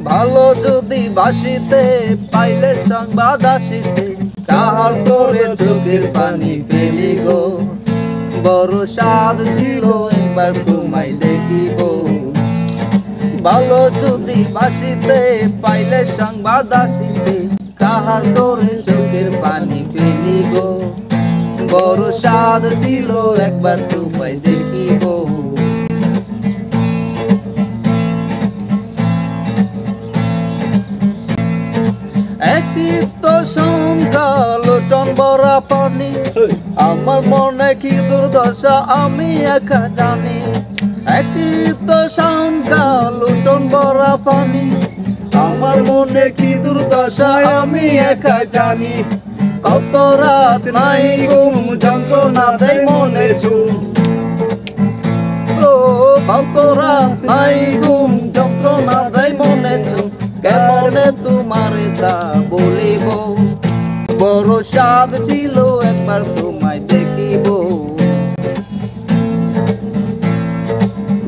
ভালো যদি বাসিতে পাইলে সংবাদ আসিতে কাহার করে চোখের পানি ফেলি গো। বড় স্বাদ ছিল একবার তোমায় দেখিব। ভালো যদি বাসিতে পাইলে সংবাদ আসিতে কাহার করে চোখের পানি ফেলি গো। বড় স্বাদ ছিল একবার তোমায় দেখিব। একটিপ্ত সংখ্যা লুটন ভরা পানি, আমার মনে কি দুর্দশা আমি একা জানি। একটিপ্ত সংখ্যা লুটন ভরা পানি, আমার মনে কি দুর্দশা আমি একা জানি। কত রাত নাই ঘুম যন্ত্রণা দেয় মনে চুম। ও কত রাত নাই ঘুম যন্ত্রণা দেয় মনে চুম। কেমনে তোমারে তা বলিব। বড় স্বাদ ছিল একবার তোমায় দেখিব।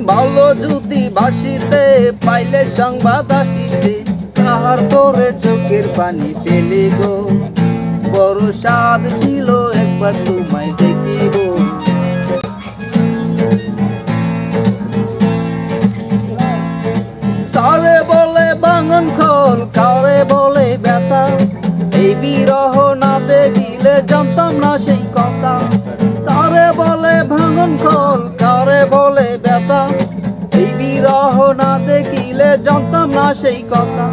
ভালো যদি বাসিতে পাইলে সংবাদ আসিতে কাহার করে চোখের পানি ফেলি গো। বড় স্বাদ ছিল একবার তোমায় দেখিব। কারে বলে ভাঙন খোল, কারে বলে ব্যথা, এই বিরহ না দেখিলে জানতাম না সেই কথা। কারে বলে ভাঙন খোল, কারে বলে ব্যথা, এই বিরহ না দেখিলে জানতাম না সেই কথা।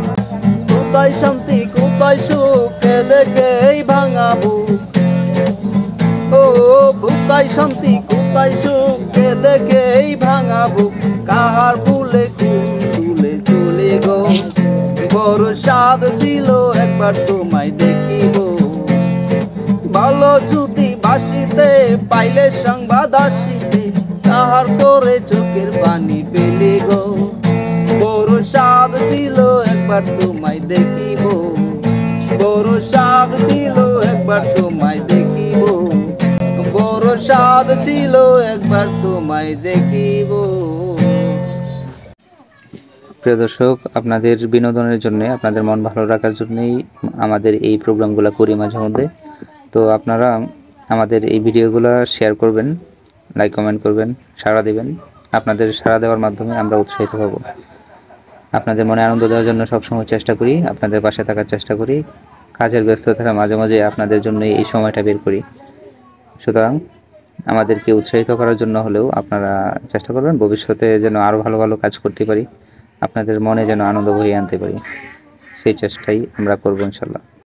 কোথায় শান্তি কোথায় সুখ দেখে এই ভাঙা বুক। ও কোথায় শান্তি কোথায় সুখ দেখে এই ভাঙা বুক। কাহার ভুলে কুলে চলে গো। বড় স্বাদ ছিল একবার তোমায় দেখিব। ভালো যদি বাসিতে পাইলে সংবাদ আসিতে কাহার করে চোখের পানি ফেলি গো। বড় স্বাদ ছিল একবার তোমায় দেখিব। বড় স্বাদ ছিল একবার তোমায় দেখিব। বড় স্বাদ ছিল একবার তোমায় দেখিব। প্রিয় দর্শক, আপনাদের বিনোদনের জন্য, আপনাদের মন ভালো রাখার জন্যই আমাদের এই প্রোগ্রামগুলো করি মাঝে মধ্যে। তো আপনারা আমাদের এই ভিডিওগুলো শেয়ার করবেন, লাইক কমেন্ট করবেন, সাড়া দেবেন। আপনাদের সাড়া দেওয়ার মাধ্যমে আমরা উৎসাহিত হব। আপনাদের মনে আনন্দ দেওয়ার জন্য সবসময় চেষ্টা করি, আপনাদের পাশে থাকার চেষ্টা করি। কাজের ব্যস্ততা মাঝে মাঝে আপনাদের জন্য এই সময়টা বের করি। সুতরাং আমাদেরকে উৎসাহিত করার জন্য হলেও আপনারা চেষ্টা করবেন ভবিষ্যতে যেন আরও ভালো ভালো কাজ করতে পারি, আপনাদের মনে যেন আনন্দ বহিয়ে আনতে পারি, সেই চেষ্টাই আমরা করব ইনশাল্লাহ।